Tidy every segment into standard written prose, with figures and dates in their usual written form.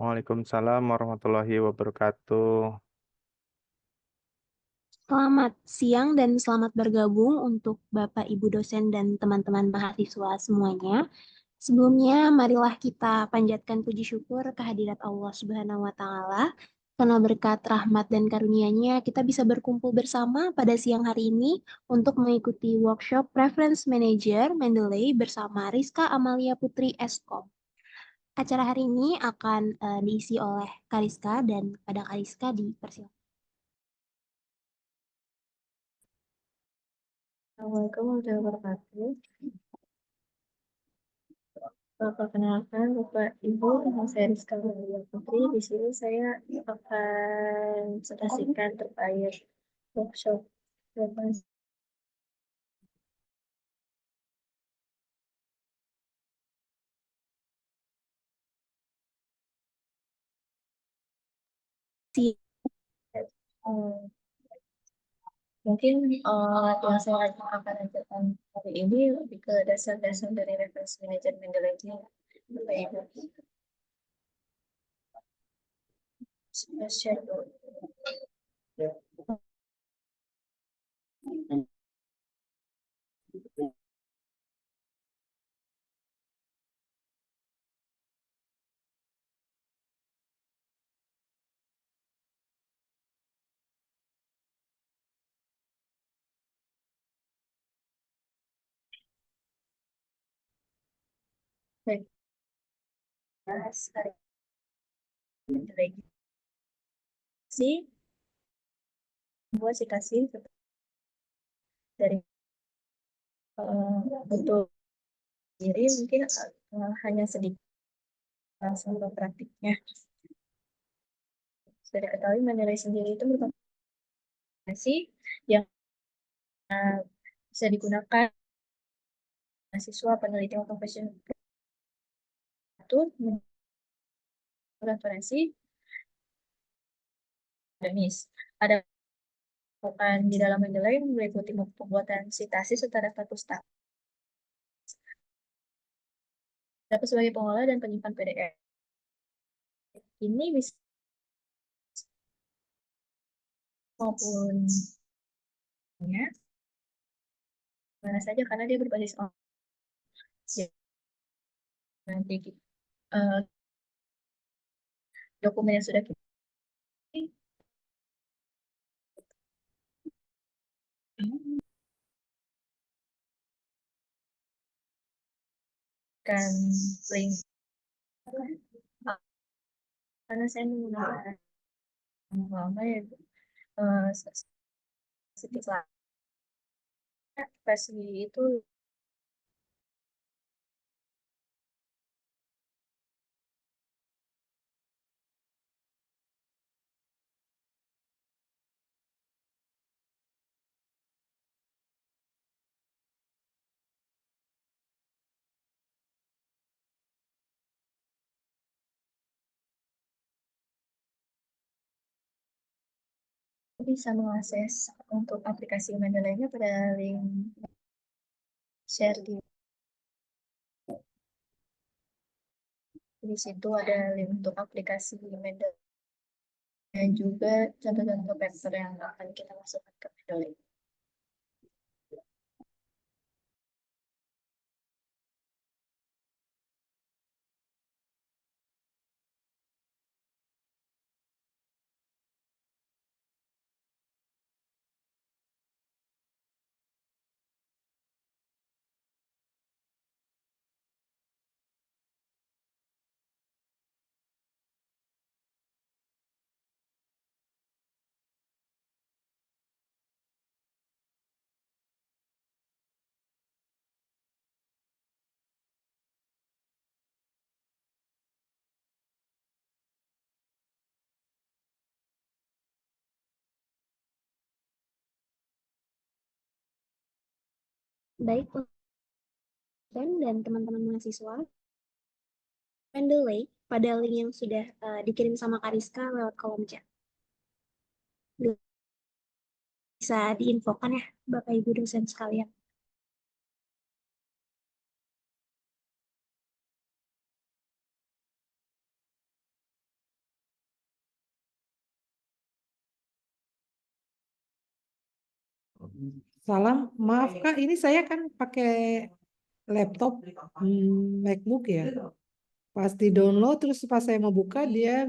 Waalaikumsalam warahmatullahi wabarakatuh. Selamat siang dan selamat bergabung untuk Bapak, Ibu dosen dan teman-teman mahasiswa semuanya. Sebelumnya, marilah kita panjatkan puji syukur kehadirat Allah Subhanahu wa Ta'ala. Karena berkat rahmat dan karunia-Nya, kita bisa berkumpul bersama pada siang hari ini untuk mengikuti workshop Preference Manager Mendeley bersama Rizka Amalia Putri Eskom. Acara hari ini akan diisi oleh Kariska dan pada Kariska dipersilakan. Assalamualaikum warahmatullahi wabarakatuh. Perkenalkan Bapak Ibu, nama saya Rizka Maria Putri. Di sini saya akan presentasikan terkait workshop referensi. Mungkin yang saya akan ajarkan hari ini lebih ke dasar-dasar dari reference manager Mendeley ini, Bapak Ibu. Saya share dulu. Baik, bahas hari Mendeley. Buat kasih dari untuk diri mungkin hanya sedikit sampel praktiknya. Sudah diketahui Mendeley sendiri itu merupakan aplikasi yang bisa digunakan mahasiswa peneliti profesional untuk referensi akademis. Ada bukan di dalam Mendeley meliputi pembuatan sitasi serta daftar pustaka. Dapat sebagai pengolah dan penyimpan PDF. Ini bisa maupun ya, mana saja karena dia berbasis online. Nanti dokumen yang sudah kita kan link karena saya menggunakan lama ya sedikit lah versi itu bisa mengakses untuk aplikasi Mendeley-nya pada link share di situ ada link untuk aplikasi Mendeley dan juga contoh-contoh paper yang akan kita masukkan ke Mendeley. Baik, dan teman-teman mahasiswa, Mendeley pada link yang sudah dikirim sama Kariska lewat kolom chat. Bisa diinfokan ya, Bapak Ibu dosen sekalian. Salam, maaf Kak, ini saya kan pakai laptop MacBook ya. Pas di download terus pas saya mau buka dia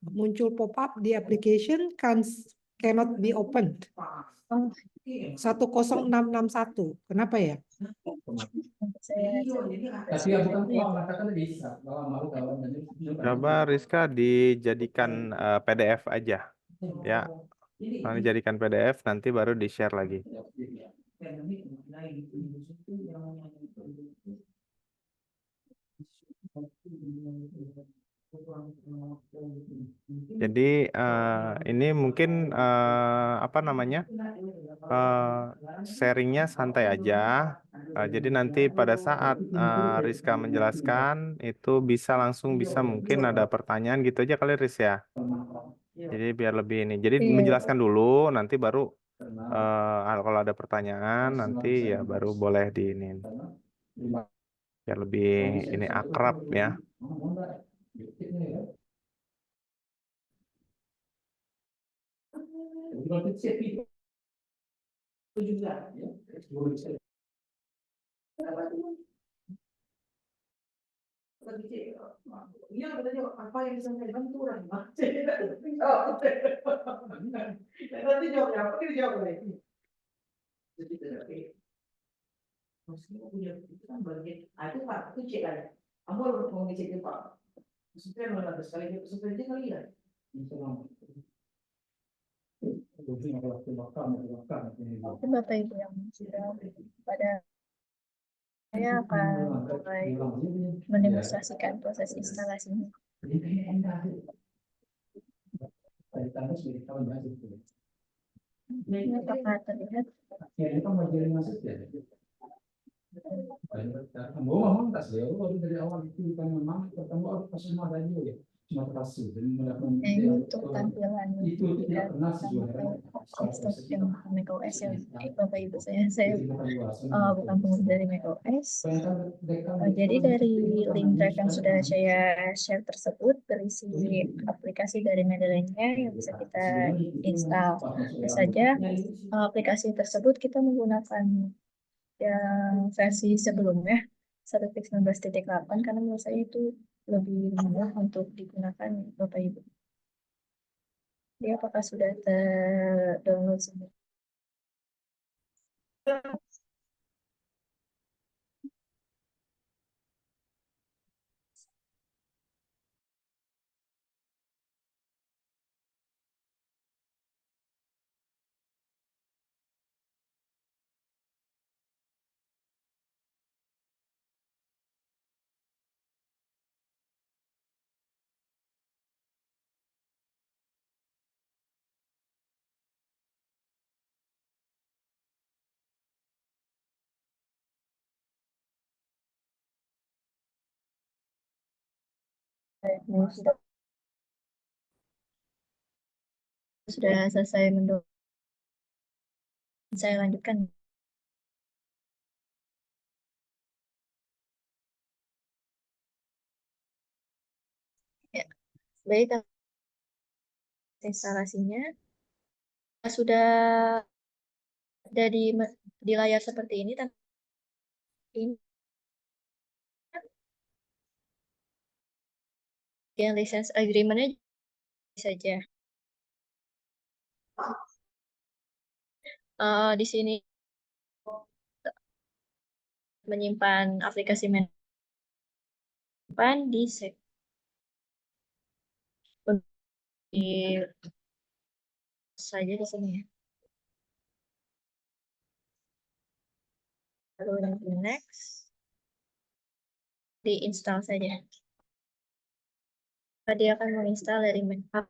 muncul pop-up di application cannot be opened. Oh, 10661. Kenapa ya? saya Tapi ya bukan ya. uang, katakan bisa. Kalau mau kawan Coba Rizka dijadikan PDF aja. Ya, nanti jadikan PDF, nanti baru di-share lagi. Jadi ini mungkin apa namanya sharingnya santai aja. Jadi nanti pada saat Rizka menjelaskan itu bisa mungkin ada pertanyaan gitu aja kali Riz ya. Jadi biar lebih ini. Jadi Iya. menjelaskan dulu, nanti baru kalau ada pertanyaan nanti ya baru boleh di ini. Biar lebih ini akrab ya. Iya, katanya apa yang disampaikan itu orang. Nanti jawabnya apa? Kita jawab lagi. Maksudnya punya itu kan bagian, itu Pak, itu cek aja. Kamu harus mau ngecek itu Pak. Maksudnya mana ada sekali itu seperti kali ya. Mungkin Bapak Ibu yang sudah pada saya akan mulai mendemonstrasikan proses instalasinya. Ini apakah terlihat? Memang tak sih, baru dari awal itu kan memang pertama harus pas semua radio ya, cuma terasa dan mendapatkan Ini untuk tampilan itu tidak pernah sih yang macOS ya. Bapak Ibu saya bukan pengguna dari macOS. Jadi dari link drive yang sudah saya share tersebut berisi aplikasi dari Medellin-nya yang bisa kita install. Tentu saja aplikasi tersebut kita menggunakan yang versi sebelumnya 1.19.8 karena menurut saya itu lebih mudah untuk digunakan Bapak Ibu. Jadi apakah sudah ter-download semua? Sudah selesai mendownload. Saya lanjutkan. Ya, baik instalasinya sudah ada di layar seperti ini, tapi ini yang license agreement-nya saja. Di sini menyimpan aplikasi menyimpan di saja di sini ya. Lalu nanti next diinstal saja. Dia akan menginstal dari Mac.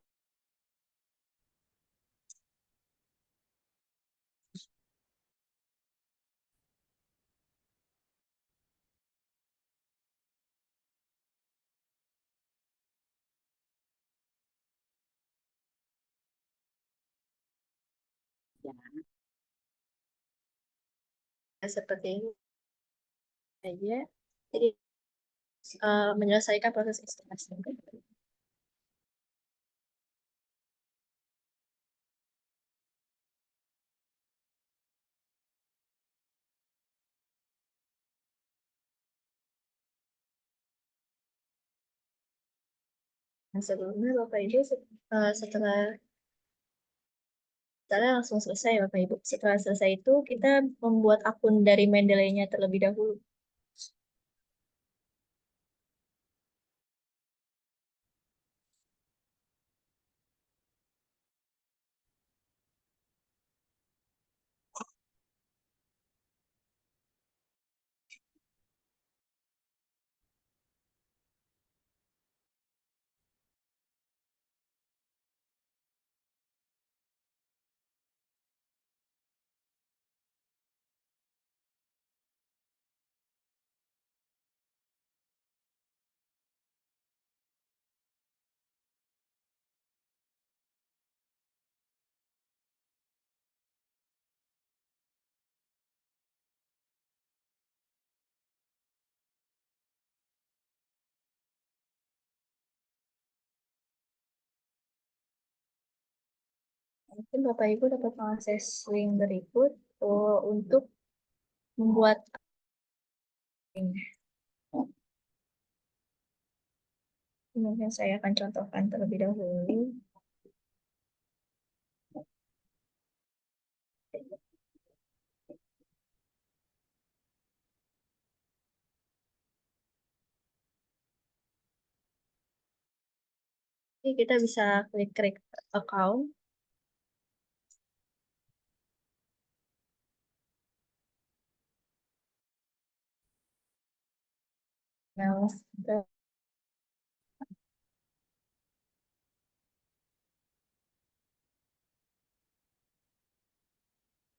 Seperti ini saja. Jadi menyelesaikan proses instalasi. Nah, sebelumnya Bapak Ibu setelah langsung selesai Bapak Ibu. Setelah selesai itu kita membuat akun dari Mendeley-nya terlebih dahulu. Mungkin Bapak Ibu dapat mengakses link berikut untuk membuat ini. Mungkin saya akan contohkan terlebih dahulu. Jadi kita bisa klik create account. Nah,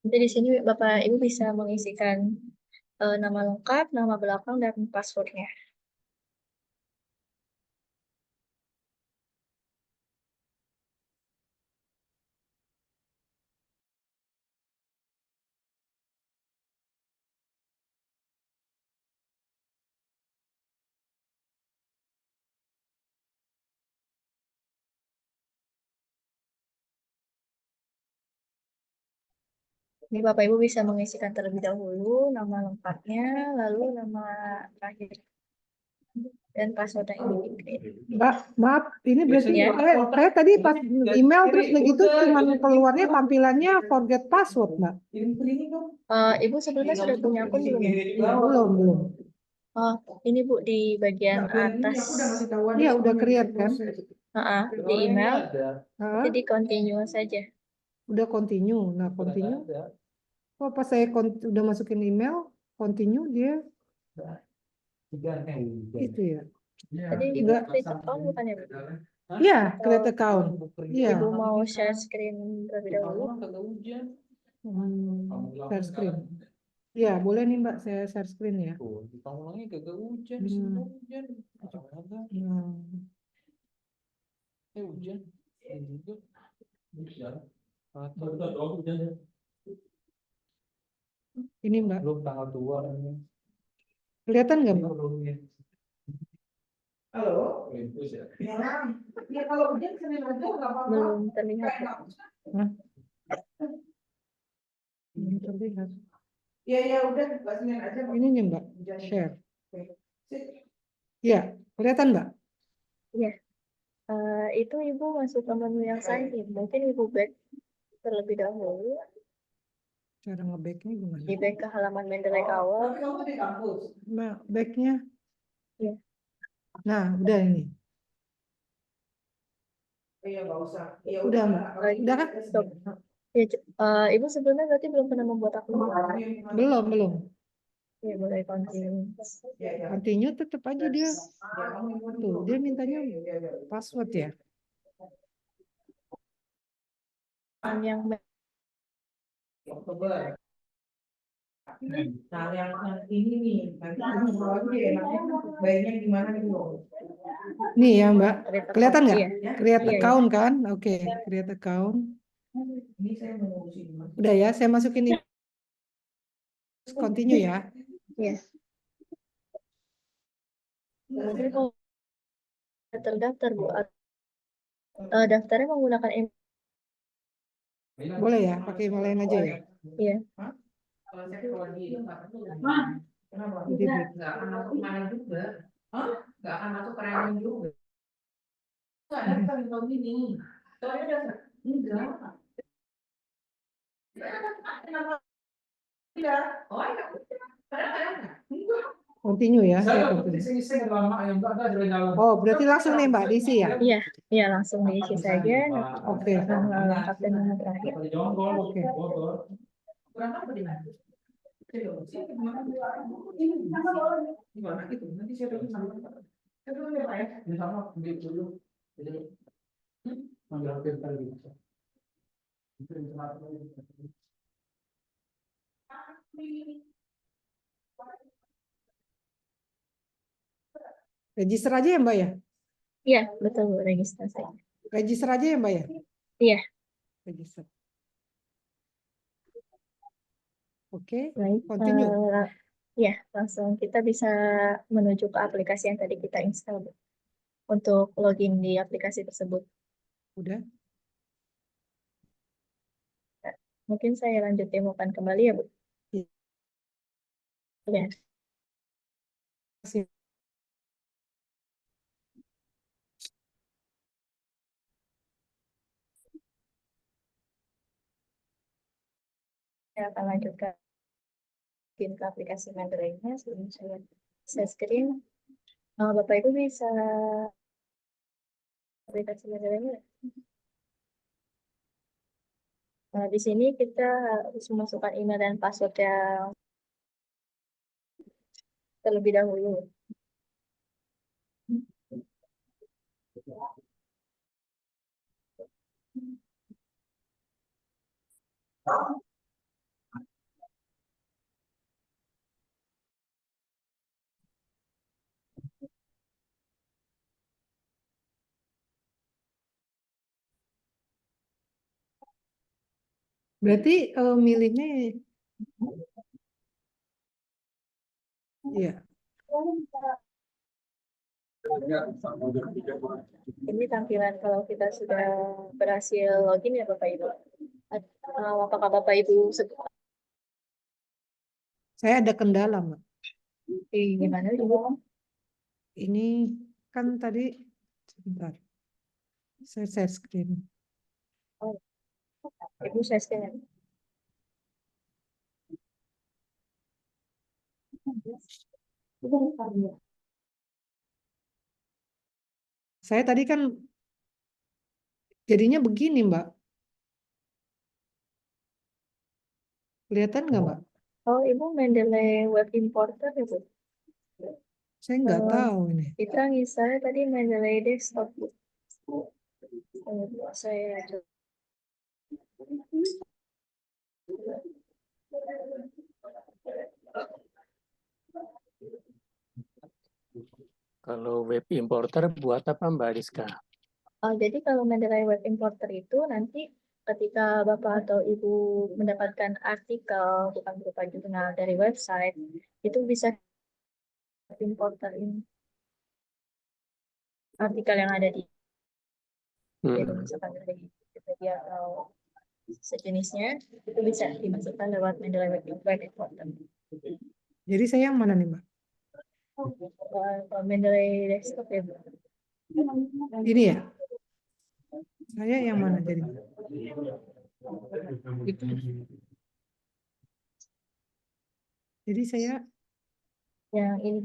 jadi di sini Bapak Ibu bisa mengisikan nama lengkap, nama belakang, dan passwordnya. Ini Bapak Ibu bisa mengisikan terlebih dahulu nama lengkapnya, lalu nama terakhir dan password yang ingin di-create. Mbak, maaf, ini berarti Ya. saya tadi pas email terus begitu cuman keluarnya tampilannya forget password, Mbak. Ibu sebelumnya sudah punya akun belum ya? Belum. Oh, ini Bu di bagian atas. Iya, udah create kan? Di email, Hah? nanti di continue saja. Udah continue. Nah, continue. Oh, pas saya udah masukin email, continue dia itu ya. Tadi Ibu create account bukan ya, Bu? Iya, create account. Iya. Ibu mau share screen terlebih dahulu? Share screen. Iya, boleh nih Mbak, saya share screen ya. Ini Mbak. Kelihatan nggak Mbak? Halo? Ya, kalau hujan Senin aja nggak apa-apa. Belum terlihat. Hah? Belum terlihat. Ya udah Mbak Senin aja. Ini nih Mbak, share. Ya, kelihatan Mbak? Iya. Itu Ibu masuk ke menu yang sign in. Mungkin Ibu back terlebih dahulu. Cara nge-backnya gimana? Di back ke halaman Mendeley awal. Mbak, backnya? Iya. Nah, udah ini. Iya, nggak usah. Ya udah Mbak. Udah kan? Stop. Ya, Ibu sebelumnya berarti belum pernah membuat akun? Belum. Ya, boleh continue. Continue tetap aja dia. Tuh, dia mintanya password ya. Yang Nah, yang ini nih, nanti enaknya baiknya gimana nih loh. Nih ya Mbak, kelihatan nggak? Iya. Create Iya, account kan? Oke, create account. Ini saya mau ngurusin. Udah ya, saya masukin ini. Continue ya. Iya. Kemudian mau terdaftar Bu. Daftarnya menggunakan email. Boleh ya, pakai email lain aja ya. Iya. Jadi, Nggak akan masuk mana juga. Nggak akan masuk ke rekening juga. Continue ya, saya continue. Oh, berarti langsung nih Mbak diisi ya? Iya, iya langsung diisi saja. Nanti Oke. lengkap dan nama terakhir. Oke. Register aja ya Mbak ya? Iya, betul Bu, registrasi. Register aja ya Mbak ya? Iya, Register. Oke, baik. continue. Ya, langsung kita bisa menuju ke aplikasi yang tadi kita install Bu, untuk login di aplikasi tersebut. Udah. Mungkin saya lanjut demokan kembali ya Bu. Iya. Ya, Kasih. saya akan lanjutkan ke aplikasi Mendeley-nya sebelum saya share screen. Bapak Ibu bisa aplikasi Mendeley-nya. Di sini kita harus memasukkan email dan password yang terlebih dahulu. Berarti milihnya ya. Ini tampilan kalau kita sudah berhasil login ya Bapak Ibu. Apakah Bapak Ibu Saya ada kendala, Mbak. gimana juga? Ini kan tadi sebentar. Saya share screen. Oh, Ibu saya scan. Saya tadi kan jadinya begini, Mbak. Kelihatan nggak, Mbak? Oh, Ibu Mendeley Web Importer ya Bu? Saya nggak tahu ini. Kita misalnya tadi Mendeley Desktop Bu. Saya coba. Kalau web importer buat apa Mbak Rizka? Jadi kalau Mendeley Web Importer itu nanti ketika Bapak atau Ibu mendapatkan artikel bukan berupa jurnal dari website, itu bisa importer ini artikel yang ada di misalkan dari Wikipedia atau sejenisnya, itu bisa dimasukkan lewat Mendeley Web Importer. Jadi saya yang mana nih, Mbak? Mendeley Desktop ya Bu. Ini ya? Saya yang mana jadi? Jadi saya Yang ini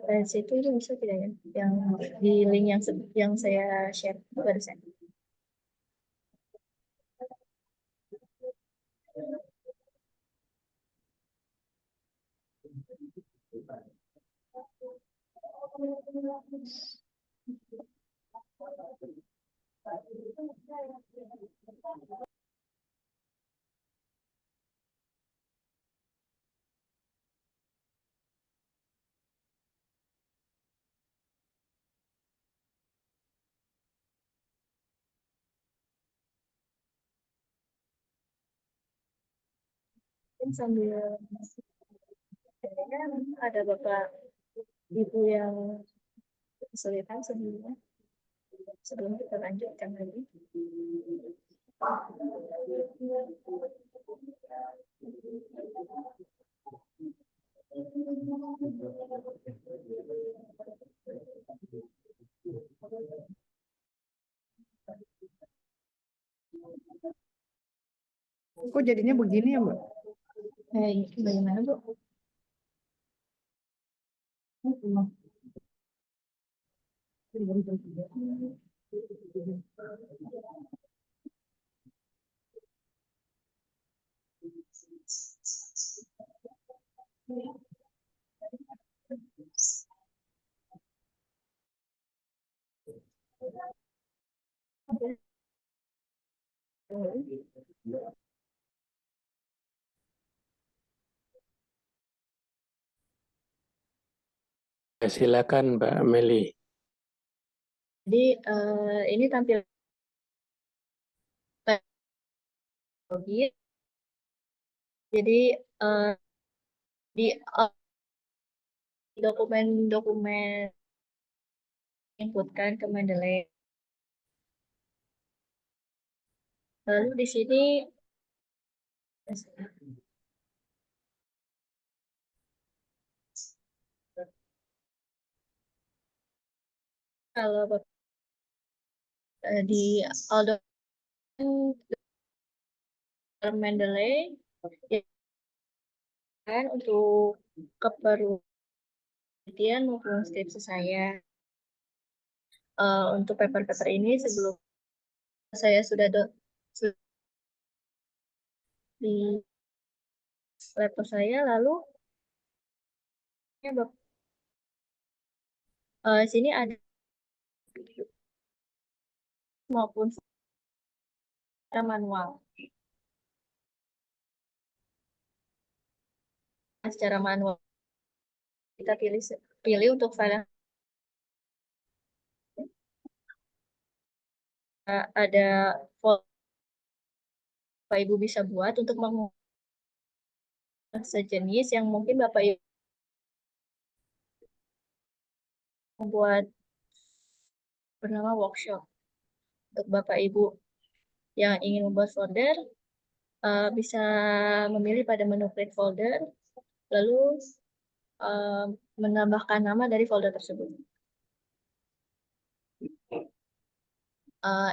dari situ itu bisa tidak ya? Yang di link yang saya share barusan. Sambil ada Bapak Ibu yang kesulitan sebelumnya, sebelum kita lanjutkan lagi. kok jadinya begini ya, Mbak? Bagaimana, Bu? Ya, silakan Mbak Meli. Jadi ini tampil logis. Jadi di dokumen-dokumen inputkan ke Mendeley. Lalu di sini kalau di Aldo Mendeley ya, kan untuk kepenelitian maupun skripsi saya untuk paper-paper ini sebelum saya sudah di laptop saya, lalu sini ada maupun secara manual. Secara manual kita pilih untuk file yang ada folder Bapak Ibu bisa buat untuk sejenis yang mungkin Bapak Ibu membuat bernama workshop. Untuk Bapak Ibu yang ingin membuat folder bisa memilih pada menu create folder, lalu menambahkan nama dari folder tersebut.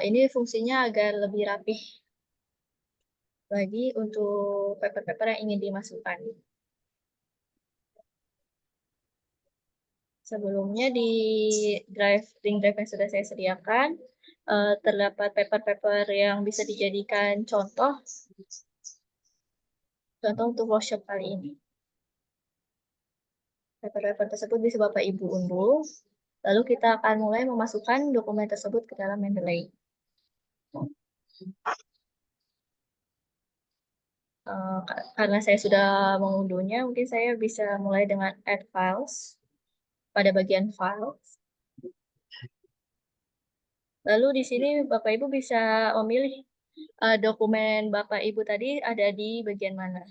Ini fungsinya agar lebih rapih lagi untuk paper-paper yang ingin dimasukkan. Sebelumnya di link drive yang sudah saya sediakan, terdapat paper-paper yang bisa dijadikan contoh untuk workshop kali ini. Paper-paper tersebut bisa Bapak Ibu unduh, lalu kita akan mulai memasukkan dokumen tersebut ke dalam Mendeley. Karena saya sudah mengunduhnya, mungkin saya bisa mulai dengan add files pada bagian files. Lalu di sini Bapak Ibu bisa memilih dokumen Bapak Ibu tadi ada di bagian mana.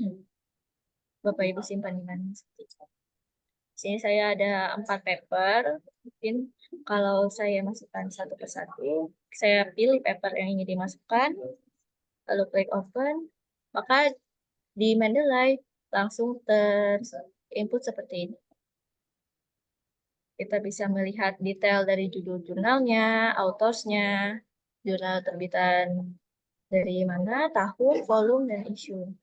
Bapak Ibu simpan di mana. Di sini saya ada 4 paper. Mungkin kalau saya masukkan satu persatu, saya pilih paper yang ingin dimasukkan, lalu klik open, maka di Mendeley langsung terinput seperti ini. Kita bisa melihat detail dari judul jurnalnya, autorsnya, jurnal terbitan dari mana, tahun, volume, dan issue.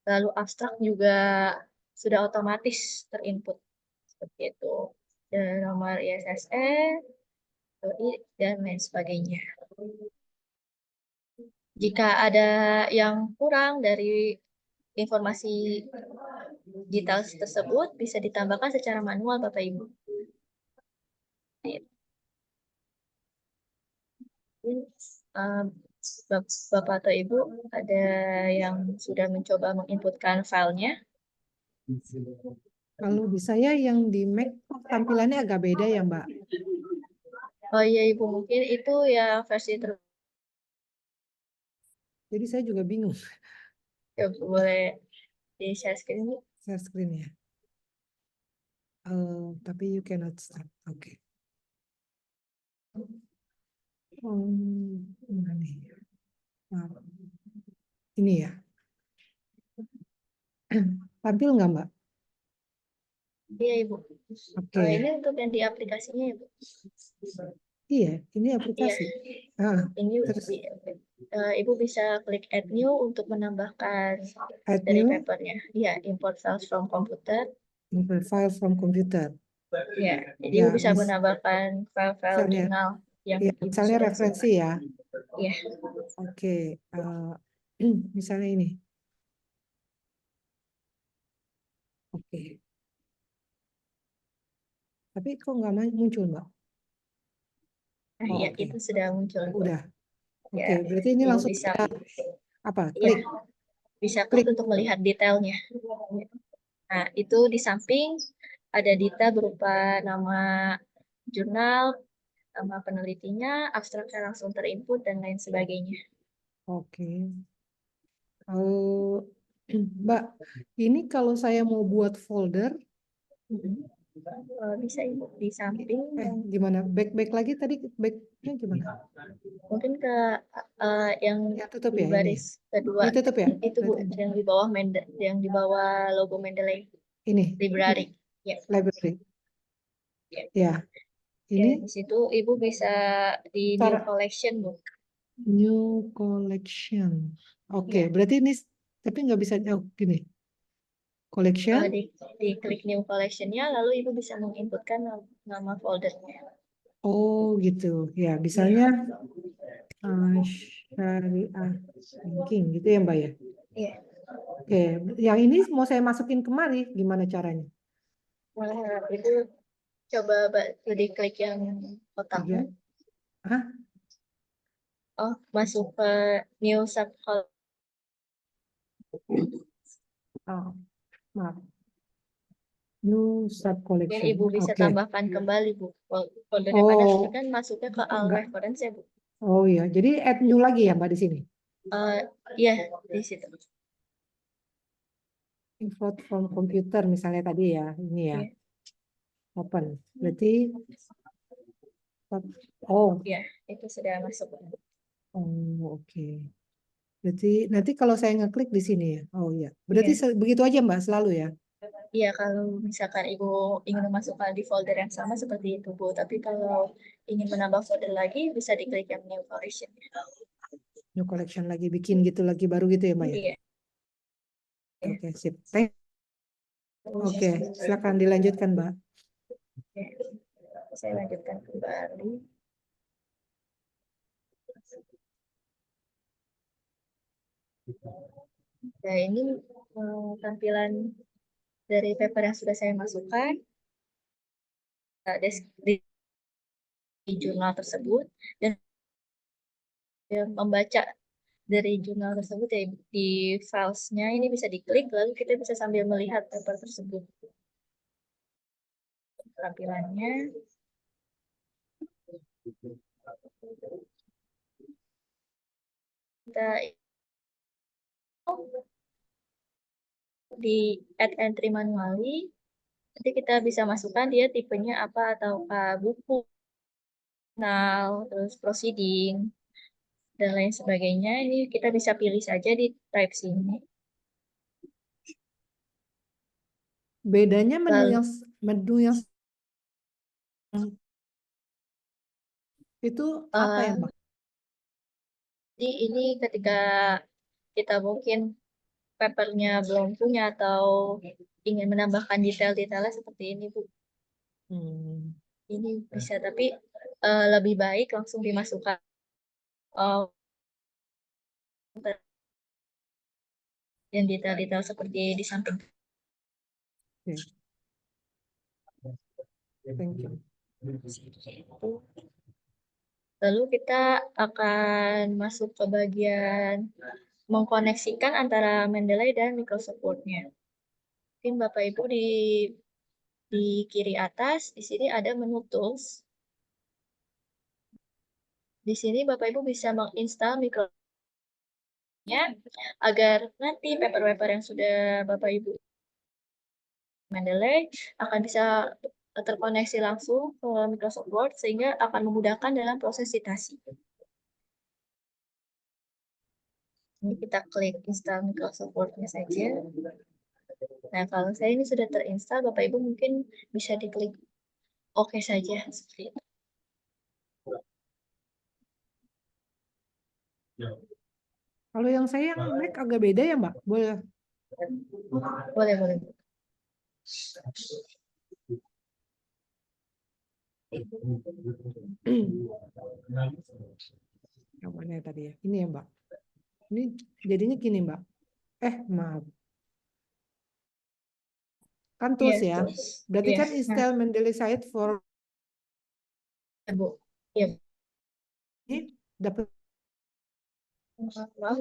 Lalu abstrak juga sudah otomatis terinput seperti itu. Dan nomor ISSN, dan lain sebagainya. Jika ada yang kurang dari informasi digital tersebut, bisa ditambahkan secara manual, Bapak Ibu. Bapak atau Ibu ada yang sudah mencoba menginputkan filenya? Kalau di saya yang di Mac tampilannya agak beda ya, Mbak. Oh iya Ibu, mungkin itu ya versi Jadi saya juga bingung. Ya, boleh di share screen, Bu. Share screen ya. Tapi you cannot start. Oke. Mana nih? Ini ya. Tampil nggak, Mbak? Iya Ibu. Oke. Ini untuk yang di aplikasinya ya Bu. Iya, ini Iya, aplikasi. Ah, ini terus Ibu bisa klik add new untuk menambahkan add dari new papernya. Iya, import files from computer. import file from computer. Ya, jadi Ya, Ibu bisa menambahkan file-file misalnya, jurnal yang ya, Ibu misalnya sudah referensi ya. Iya. Oke, misalnya ini. Oke, tapi kok nggak muncul, Mbak? Nah, Oh, ya oke. itu sudah muncul. Bu. Udah. Oke, Ya, berarti ini Ibu langsung bisa kita apa? ya, Klik. bisa klik untuk melihat detailnya. Nah, itu di samping ada detail berupa nama jurnal, nama penelitinya, abstraknya langsung terinput, dan lain sebagainya. Oke. Mbak, ini kalau saya mau buat folder, Bisa Ibu di samping, gimana? Back lagi tadi, backnya gimana? mungkin ke yang Ya, tutup di ya ini. baris kedua. Ini tutup ya? Itu Bu, Berarti yang di bawah yang di bawah logo Mendeley ini, Library. Ya. library. Ya. Ya, Ya, ini di situ Ibu bisa di new cara collection, Bu. new collection. Oke, Ya. berarti ini tapi nggak bisa gini. Collection. Di klik new collection-nya, lalu Ibu bisa menginputkan nama foldernya. Oh, gitu. Ya, misalnya syariah banking gitu ya, Mbak ya. Iya. Oke, yang ini mau saya masukin kemari, gimana caranya? Nah, itu coba diklik yang kotaknya. Hah? Oh, masuk ke new subfolder. Oh, maaf. New sub Mungkin collection. Ibu bisa Oke. tambahkan kembali, Bu. Foldernya pada Oh, kan masuknya ke all enggak. reference ya, Bu. Oh iya, jadi add new lagi ya, Mbak di sini. Iya, di situ. Import from computer misalnya tadi ya, ini ya. Iya. Open. Berarti oh, Iya, itu sudah masuk. oke. Berarti nanti kalau saya ngeklik di sini ya. Oh iya. Berarti Iya. begitu aja, Mbak, selalu ya. Iya, kalau misalkan Ibu ingin memasukkan di folder yang sama seperti itu, Bu. Tapi kalau ingin menambah folder lagi, bisa diklik yang new collection. New collection lagi, bikin gitu lagi baru gitu ya, Mbak ya. Iya. Oke, sip. Oke, silakan dilanjutkan, Mbak. Oke. Saya lanjutkan kembali. Nah, ini tampilan dari paper yang sudah saya masukkan di jurnal tersebut, dan membaca dari jurnal tersebut ya, di filesnya ini bisa diklik, lalu kita bisa sambil melihat paper tersebut. Tampilannya. Kita di add entry manually, nanti kita bisa masukkan dia tipenya apa, atau buku, jurnal, terus proceeding, dan lain sebagainya. Ini kita bisa pilih saja di type sini. Bedanya menu Lalu, yang itu apa ya, Mbak? Jadi ini ketika kita mungkin papernya belum punya atau ingin menambahkan detail-detailnya seperti ini, Bu. Ini bisa, tapi lebih baik langsung dimasukkan dan detail-detail seperti di samping. Thank you. Lalu kita akan masuk ke bagian mengkoneksikan antara Mendeley dan Microsoft Word-nya. Mungkin Bapak Ibu di kiri atas, di sini ada menu Tools. Di sini Bapak Ibu bisa menginstal Microsoft-nya agar nanti paper-paper yang sudah Bapak Ibu Mendeley akan bisa terkoneksi langsung ke Microsoft Word, sehingga akan memudahkan dalam proses citasi. Ini kita klik install Microsoft Word-nya saja. Nah, kalau saya ini sudah terinstall, Bapak Ibu mungkin bisa diklik OK saja seperti itu. Kalau yang saya yang Mac agak beda ya Mbak? Boleh. Boleh, boleh. Yang mana ya tadi ya? Ini ya Mbak. Ini jadinya gini Mbak. Maaf. Kan Iya, tools ya. Berarti iya. kan Nah, install Mendeley site for Bu. Iya. ini dapat Maaf,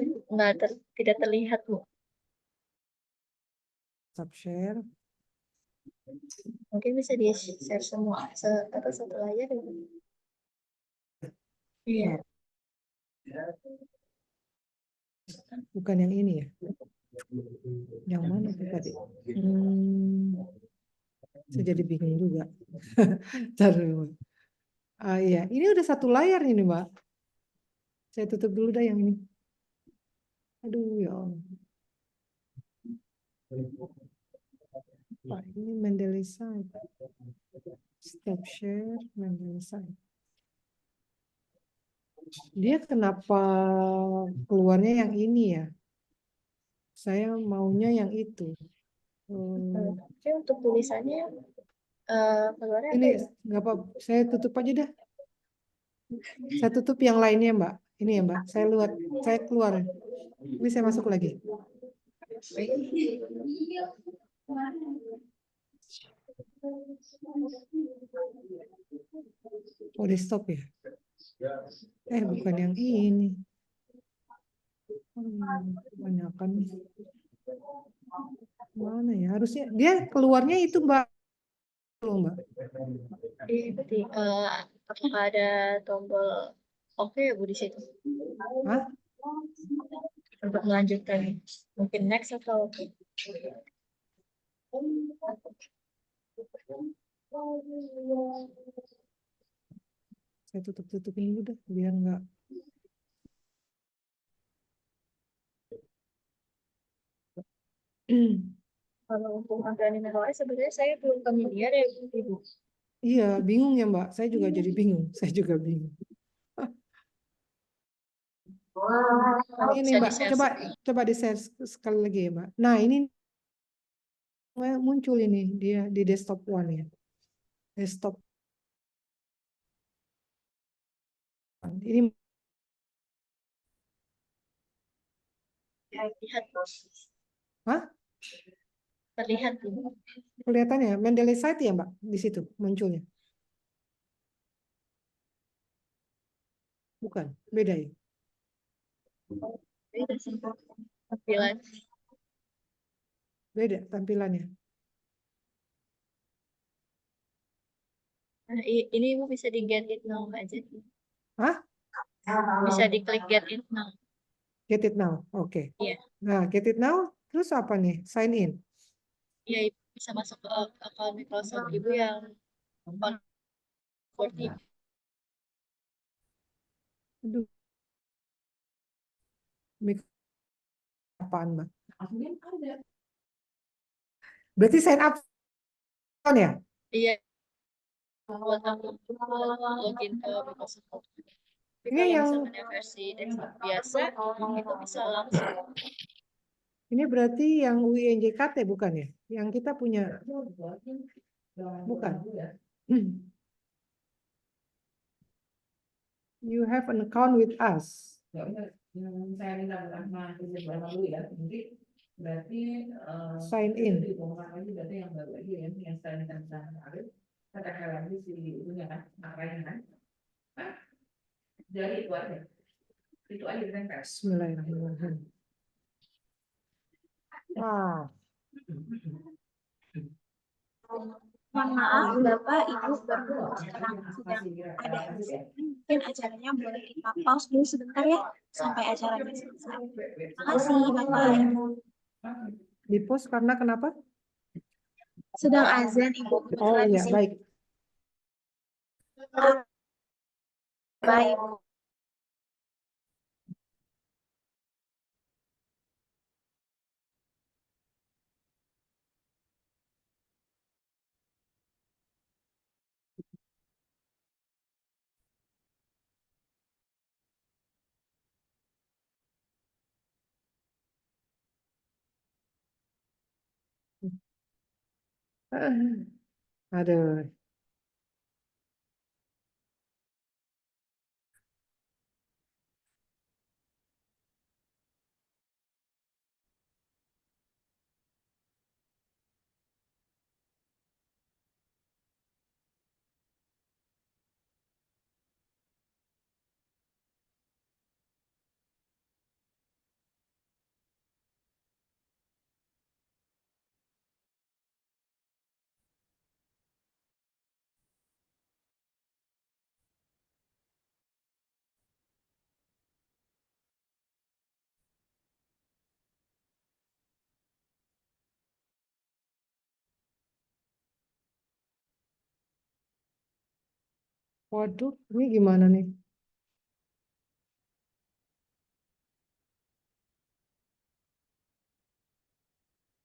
tidak terlihat, Bu. subshare. Mungkin bisa di-share semua atau satu layar ya, Bu? Iya. Maaf, bukan yang ini ya. Yang mana tuh tadi? Saya jadi bingung juga. Ntar dulu. Iya, ini udah satu layar ini Mbak. Saya tutup dulu dah yang ini. Aduh ya Allah. Pak, ini Mendeley site. Stop share Mendeley site. Dia kenapa keluarnya yang ini ya? Saya maunya yang itu. Tapi untuk tulisannya keluarnya apa Ini ya? nggak apa, saya tutup aja dah. Saya tutup yang lainnya Mbak. Ini ya Mbak. Saya keluar. Ini saya masuk lagi. Oh, di stop ya? Bukan yang ini. Kebanyakan. Mana ya? Harusnya dia keluarnya itu Mbak. Mbak. Berarti apakah ada tombol oke ya Bu di situ? Hah? Untuk melanjutkan mungkin next atau oke? Saya tutupin dulu dah biar nggak. Kalau untuk tampilan macOS sebenarnya saya belum familiar ya Ibu. Iya, bingung ya Mbak. Saya juga jadi bingung. Saya juga bingung. Ini Bisa Mbak, di-share coba di share sekali lagi ya Mbak. Nah ini muncul ini dia di desktop one ya. Desktop. Ini lihat. Hah? Terlihat Bu. Kelihatannya Mendeley site ya Mbak di situ munculnya. Bukan, beda ya. Beda sih tampilan. Beda tampilannya. Nah, ini Ibu bisa di get it now aja. Hah? Bisa diklik get it now. Get it now. Oke. Iya. Nah, get it now terus apa nih? Sign in. Iya, Ibu bisa masuk ke akun Microsoft Ibu yang seperti Aduh. Apaan Mbak? Berarti sign up ya? iya buat aku login ke Microsoft. Tapi Ini kalau yang misalnya versi desktop biasa itu bisa langsung. ini berarti yang UINJKT bukan ya? Yang kita punya. Bukan. You have an account with us. Ya udah, yang saya minta sama berapa dulu ya, nanti berarti Sign in. dibongkar lagi berarti yang baru lagi ya, yang saya minta Arif, katakan lagi si ibunya kan, makanya kan, jadi itu aja kan pers. Bismillahirrahmanirrahim. Mohon maaf, Bapak, Ibu baru sekarang sedang ada mungkin acaranya boleh kita pause dulu sebentar ya sampai acaranya selesai. Terima kasih, Bapak, Ibu. Di post karena kenapa? Sedang azan, Ibu. Oh iya, baik. Baik. Aduh. Waduh, ini gimana nih?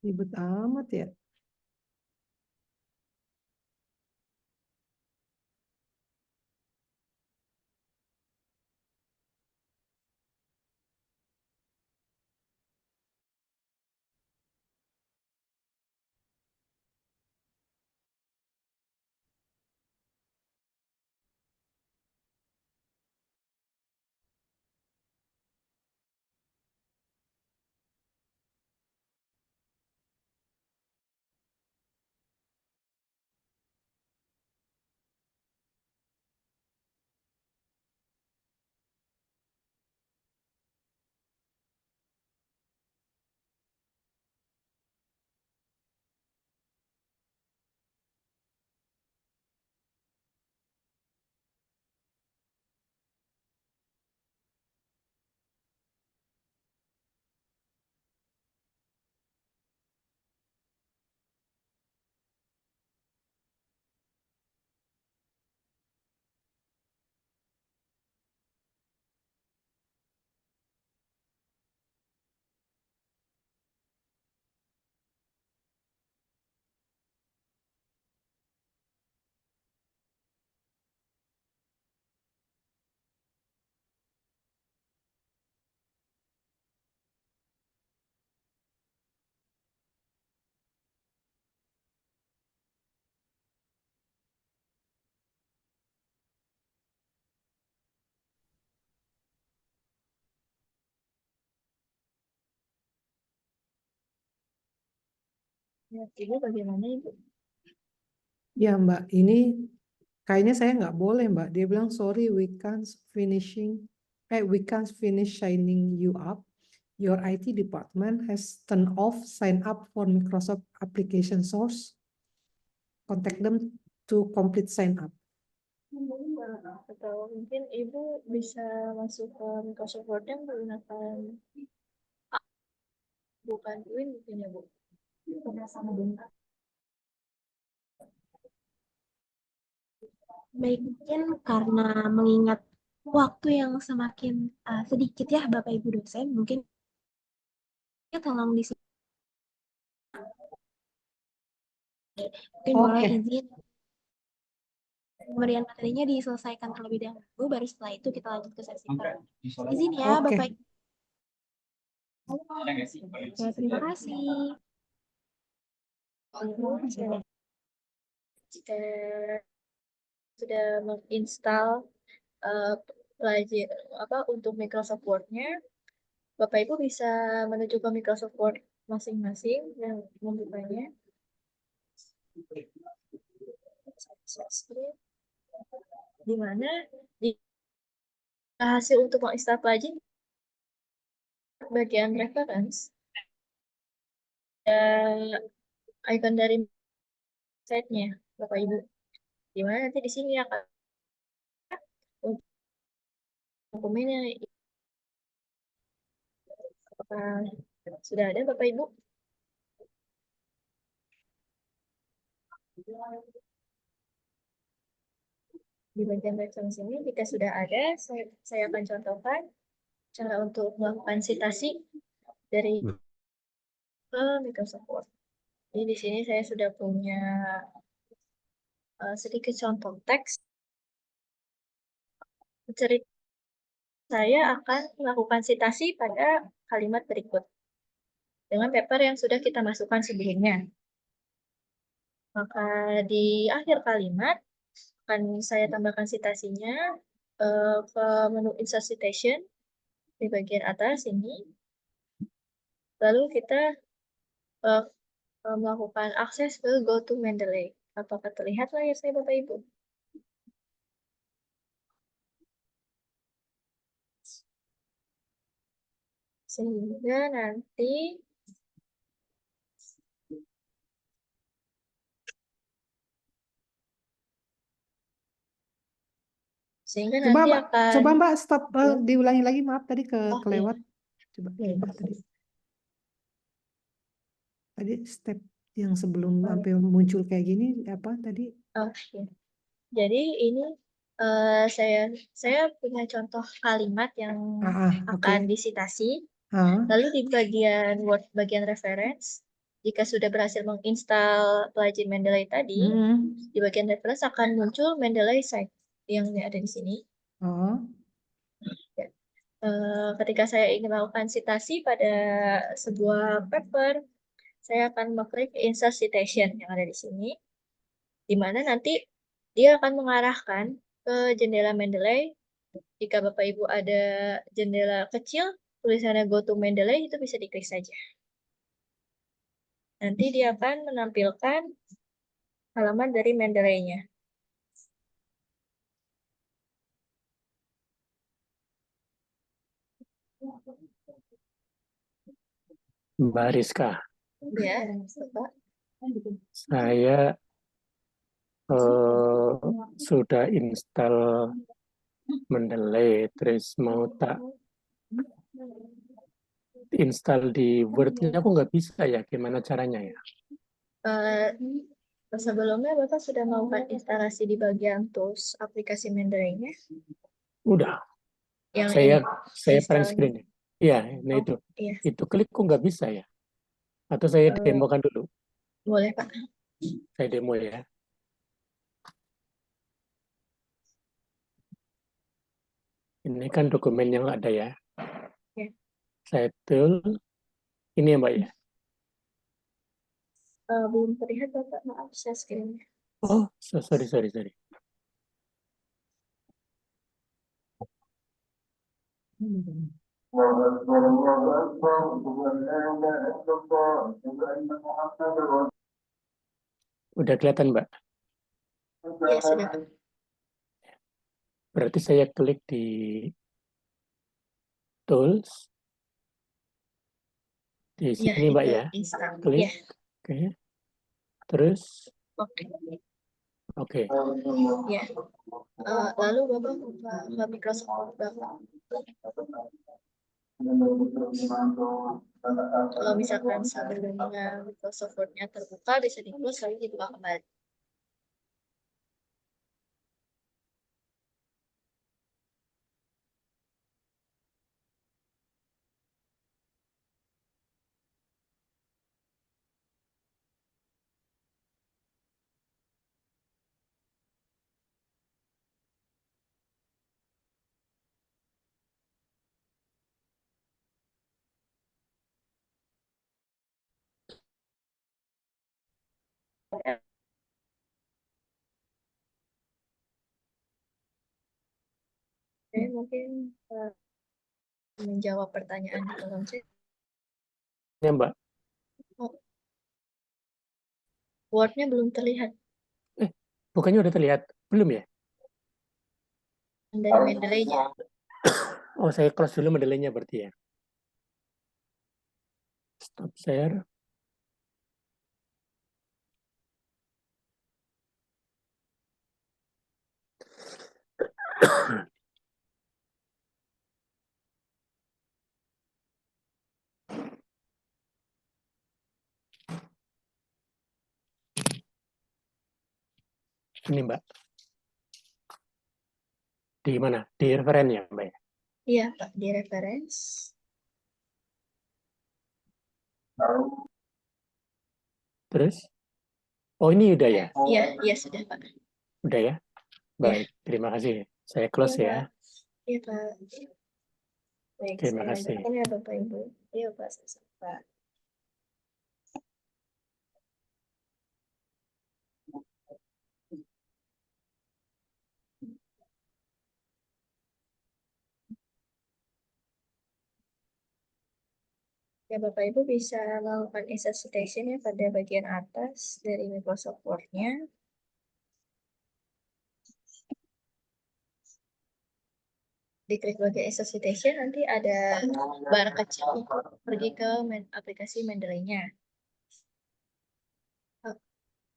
Ribet amat ya. Ya, Ibu bagaimana Ibu? Ya Mbak, ini kayaknya saya nggak boleh Mbak. Dia bilang sorry, we can't finish signing you up. Your IT department has turned off sign up for Microsoft application source. Contact them to complete sign up. Atau mungkin Ibu bisa masuk ke Microsoft Word yang menggunakan bukan Win mungkin ya Bu. Sama dengan Baik, mungkin karena mengingat waktu yang semakin sedikit ya Bapak Ibu dosen, mungkin tolong di sini mungkin boleh Oke, izin pemberian materinya diselesaikan terlebih dahulu, baru setelah itu kita lanjut ke sesi kedua. Izin ya oke. Bapak Ibu. Ya, terima kasih. jika sudah menginstal pelajar untuk Microsoft Word-nya, Bapak Ibu bisa menuju ke Microsoft Word masing-masing dan membukanya. Di mana di hasil untuk menginstal plugin bagian reference icon dari site-nya Bapak Ibu. Di mana nanti di sini akan untuk dokumennya. Apakah sudah ada Bapak Ibu? Di bagian reference ini jika sudah ada, saya akan contohkan cara untuk melakukan citasi dari ke Microsoft Word. Jadi di sini saya sudah punya sedikit contoh teks. Cerita saya akan melakukan citasi pada kalimat berikut dengan paper yang sudah kita masukkan sebelumnya. Maka di akhir kalimat akan saya tambahkan citasinya ke menu insert citation di bagian atas ini. Lalu kita melakukan akses ke Go to Mendeley. Apakah terlihat layar saya, Bapak Ibu? Sehingga nanti Coba Mbak, akan Mbak stop, diulangi lagi, maaf tadi iya. kelewat. Coba Iya. gimana tadi? Tadi step yang sebelum sampai muncul kayak gini apa tadi? Oh, iya. Jadi ini saya punya contoh kalimat yang akan disitasi. Lalu di bagian Word, bagian reference, jika sudah berhasil menginstal plugin Mendeley tadi, di bagian reference akan muncul Mendeley site yang ada di sini. Ya. Ketika saya ingin melakukan citasi pada sebuah paper, saya akan mengklik insert citation yang ada di sini, di mana nanti dia akan mengarahkan ke jendela Mendeley. Jika Bapak Ibu ada jendela kecil, tulisannya Go to Mendeley, itu bisa diklik saja. Nanti dia akan menampilkan halaman dari Mendeley-nya. Mbak Rizka, Ya, Bapak. saya sudah install Mendeley, terus mau tak install di Word-nya, aku nggak bisa ya, gimana caranya ya? Sebelumnya Bapak sudah melakukan instalasi di bagian tools aplikasi Mendeley-nya? Udah, Yang saya print screen. Iya, nah itu. Iya. Itu klik kok nggak bisa ya? Atau saya demokan dulu? Boleh, Pak. Saya demo ya. Ini kan dokumen yang ada ya. Ya. Saya tool. Ini ya Mbak ya? Belum terlihat Bapak, maaf share screen-nya. Oh, sorry. Udah kelihatan Mbak? Ya, sudah. Berarti saya klik di tools. Di sini Mbak ya. Klik. Ya. Oke. Terus. Oke. Ya. Lalu Bapak buka Microsoft Bapak. Kalau misalkan sebelumnya Microsoft Word-nya terbuka, bisa di-close lalu dibuka kembali. Oke, mungkin menjawab pertanyaan di kolom chat. Ya Mbak. Word-nya belum terlihat. Bukannya udah terlihat? Belum ya? Dari Mendeley-nya. Oh, saya close dulu Mendeley-nya berarti ya. Stop share. Ini Mbak. Di mana? Di referen ya Mbak ya? Iya, Pak. Di reference. Terus? Oh, ini udah ya? Iya, sudah Pak. Udah ya? Baik, terima kasih. Saya close ya. Iya, Pak. Baik, Terima saya kasih. lanjutkan ya Bapak Ibu. Iya, Pak. Pak. Ya, Bapak Ibu bisa melakukan insert citation ya pada bagian atas dari Microsoft Word-nya. Diklik bagian insert citation, nanti ada bar kecil untuk pergi ke aplikasi Mendeley-nya.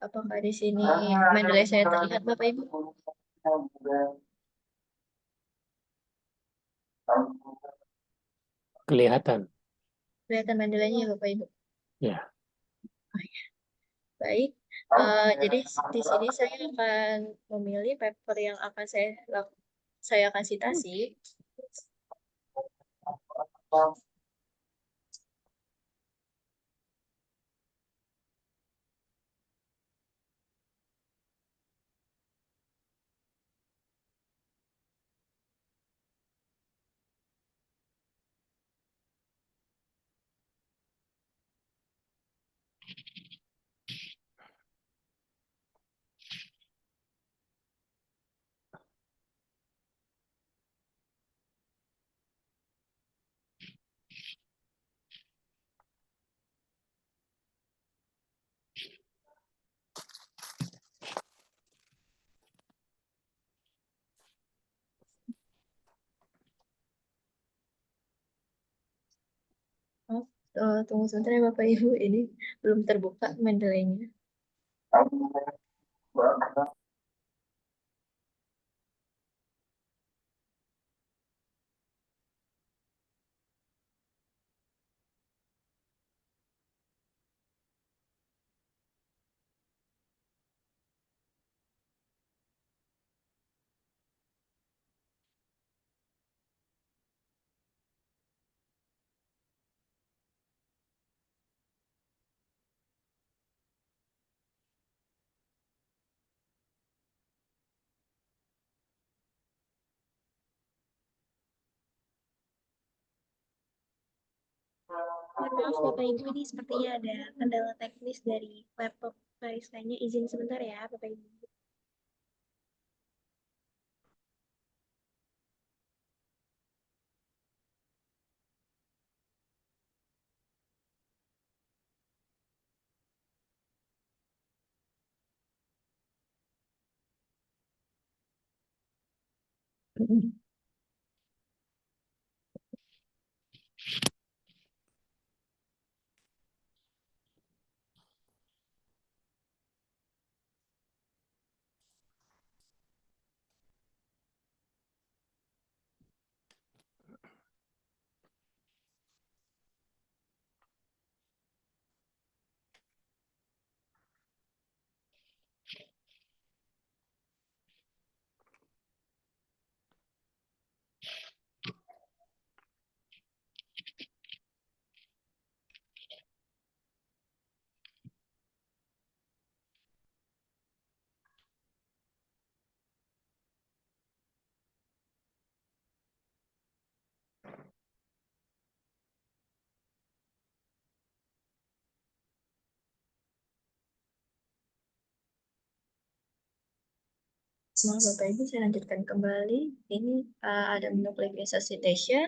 Apakah di sini Mendeley saya terlihat, Bapak Ibu? Kelihatan. Kelihatan Mendeley-nya ya, Bapak Ibu? Ya. Oh, ya. Baik. Jadi di sini saya akan memilih paper yang akan saya akan citasi. Oh, tunggu sebentar ya Bapak Ibu, ini belum terbuka Mendeley-nya. Mohon maaf Bapak Ibu, ini sepertinya ada kendala teknis dari laptop Kariskanya. Izin sebentar ya Bapak Ibu. Maaf Bapak Ibu, saya lanjutkan kembali. Ini ada menu klik insert citation,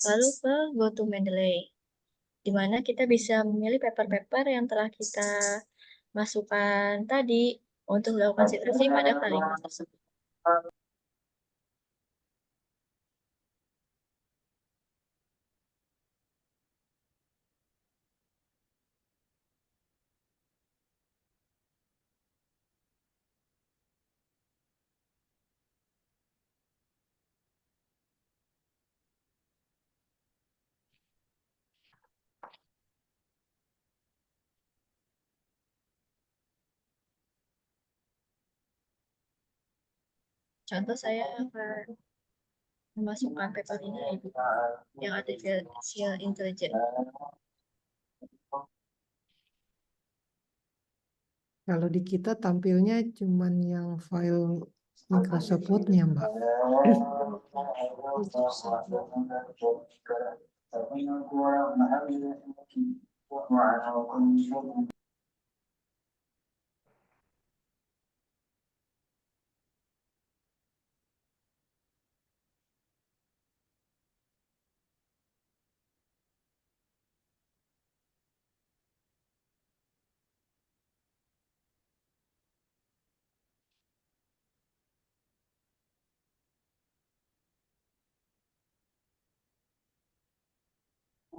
lalu ke go to Mendeley, di mana kita bisa memilih paper-paper yang telah kita masukkan tadi untuk melakukan citasi pada kalimat tersebut. Contoh saya akan memasukkan paper ini Ibu, yang artificial intelligence. Kalau di kita tampilnya cuman yang file Microsoft Word-nya, Mbak.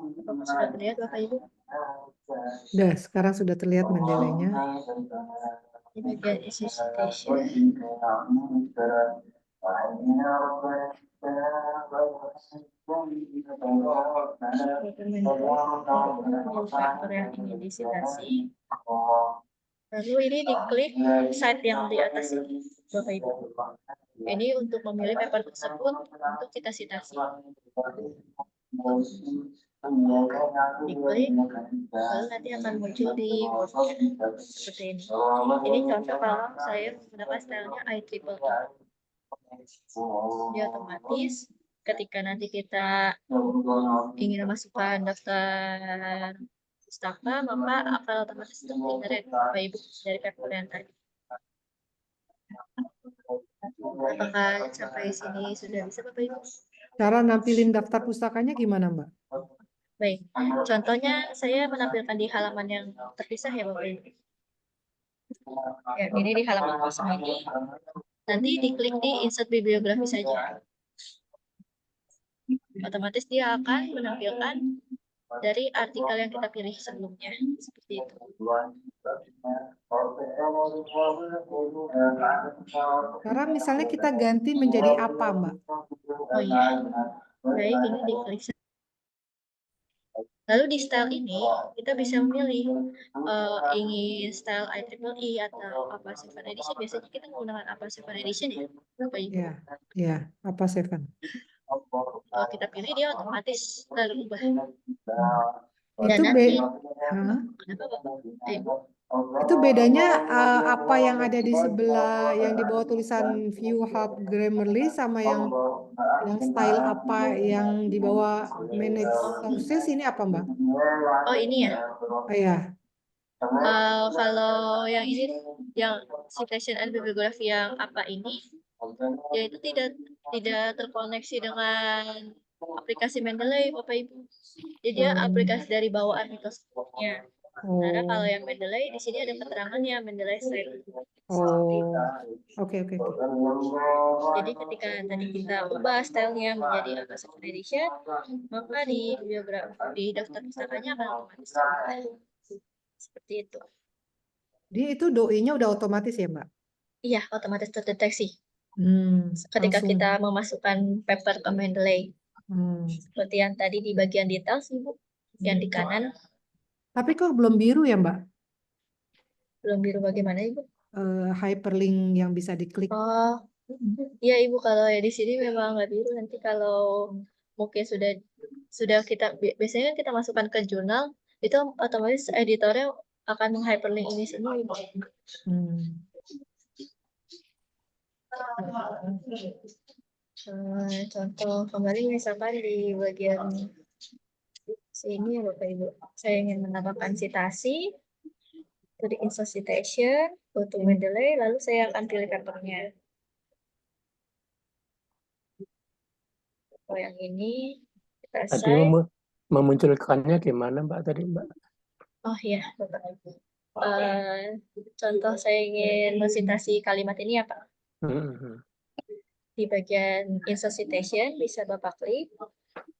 Apakah sudah terlihat Bapak Ibu? Udah, sekarang sudah terlihat Mendeley-nya. Di bagian isi citation, faktor yang ingin disitasi. Lalu ini diklik site yang di atas ini, Bapak Ibu. Ini untuk memilih paper tersebut untuk kita citasi. Diklik, lalu nanti akan muncul di Word seperti ini. Ini contoh kalau saya menggunakan stylenya IEEE. Dia otomatis ketika nanti kita ingin memasukkan daftar pustaka, maka akan otomatis tergenerate Bapak Ibu dari paper yang tadi. Apakah sampai sini sudah bisa Bapak Ibu? Cara nampilin daftar pustakanya gimana, Mbak? Baik, contohnya saya menampilkan di halaman yang terpisah ya Bapak Ibu. Ya, ini di halaman kosong ini. Nanti diklik di insert bibliografi saja. Otomatis dia akan menampilkan dari artikel yang kita pilih sebelumnya. Seperti itu. Sekarang misalnya kita ganti menjadi apa, Mbak? Oh iya. Baik, ini diklik. Lalu di style ini kita bisa memilih ingin style IEEE atau apa 7 edition. Biasanya kita menggunakan apa 7 edition ya, Bapak Ibu. Ya, apa 7? Kalau kita pilih dia otomatis terubah. Dan Itu nanti, Hah? kenapa Bapak? Ibu? Itu bedanya apa yang ada di sebelah yang di bawah tulisan View Help Grammarly sama yang style apa yang di bawah Manage Sources ini apa, Mbak? Oh ini ya. Oh ya, Kalau yang ini, yang citation and bibliography yang apa ini, ya itu tidak terkoneksi dengan aplikasi Mendeley, Bapak Ibu. Jadi dia aplikasi dari bawaan Microsoft-nya. Karena kalau yang Mendeley di sini ada keterangannya Mendeley style. Oke. Jadi ketika tadi kita ubah stylenya menjadi apa second edition, maka di bibliografi di daftar pustakanya akan otomatis terubah. Seperti itu. Jadi itu doi-nya udah otomatis ya, Mbak? Iya, otomatis terdeteksi. Ketika Langsung. kita memasukkan paper ke Mendeley. Seperti yang tadi di bagian details, Ibu, yang di kanan. Tapi kok belum biru ya, Mbak? Belum biru bagaimana, Ibu? Hyperlink yang bisa diklik. Oh, iya Ibu, kalau ya di sini memang nggak biru. Nanti kalau mungkin sudah kita biasanya kita masukkan ke jurnal, itu otomatis editornya akan meng-hyperlink ini semua, Ibu. Contoh kembali misalkan di bagian sini ya Bapak Ibu, saya ingin menambahkan citasi, dari insert citation, go to Mendeley, lalu saya akan pilih papernya. Oh yang ini, kita Tadi memunculkannya gimana Mbak tadi Mbak? Oh iya Bapak Ibu. Contoh saya ingin mensitasi kalimat ini ya Pak. Di bagian insert citation bisa Bapak klik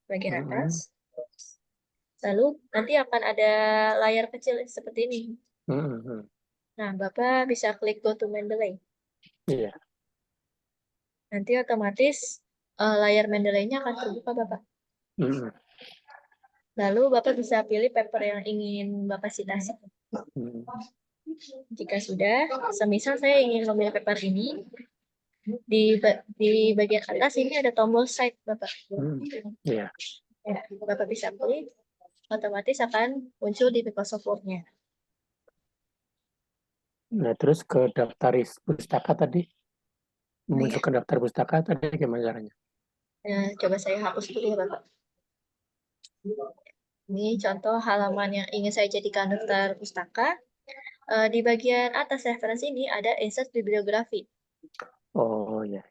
bagian atas. Lalu nanti akan ada layar kecil seperti ini. Nah, Bapak bisa klik go to Mendeley. Iya. Nanti otomatis layar Mendeley-nya akan terbuka, Bapak. Lalu Bapak bisa pilih paper yang ingin Bapak citasi. Jika sudah, semisal saya ingin memilih paper ini, di bagian atas ini ada tombol cite, Bapak. Iya. Ya, Bapak bisa klik, otomatis akan muncul di Microsoft Word-nya. Nah, terus ke daftar pustaka tadi, memunculkan daftar pustaka tadi gimana caranya? Nah, coba saya hapus dulu ya, Bapak. Ini contoh halaman yang ingin saya jadikan daftar pustaka. Di bagian atas referensi ini ada insert bibliografi. Oh ya,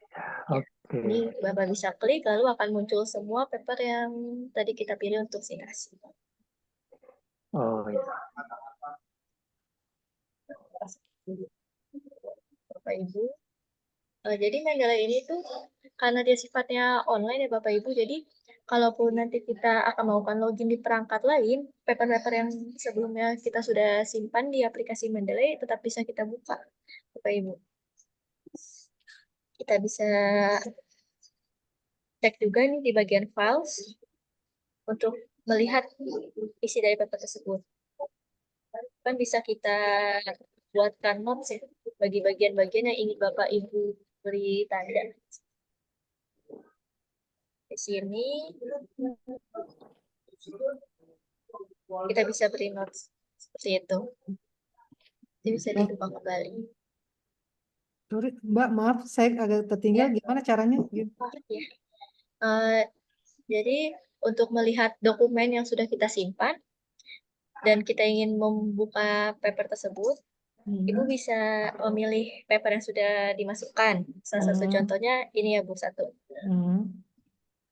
oke. Ini Bapak bisa klik, lalu akan muncul semua paper yang tadi kita pilih untuk citasi. Oh ya. Bapak Ibu. Jadi Mendeley ini tuh karena dia sifatnya online ya Bapak Ibu, jadi kalaupun nanti kita akan melakukan login di perangkat lain, paper-paper yang sebelumnya kita sudah simpan di aplikasi Mendeley tetap bisa kita buka, Bapak Ibu. Kita bisa cek juga nih di bagian files untuk melihat isi dari paper tersebut. Kan bisa kita buatkan notes ya, bagi bagian-bagian yang ingin Bapak Ibu beri tanda. Di sini kita bisa beri notes seperti itu. Jadi bisa dibuka kembali. Sorry, Mbak, maaf, saya agak tertinggal. Gimana caranya? Oh, ya. Jadi untuk melihat dokumen yang sudah kita simpan dan kita ingin membuka paper tersebut, Ibu bisa memilih paper yang sudah dimasukkan. Salah satu contohnya ini ya Bu, satu.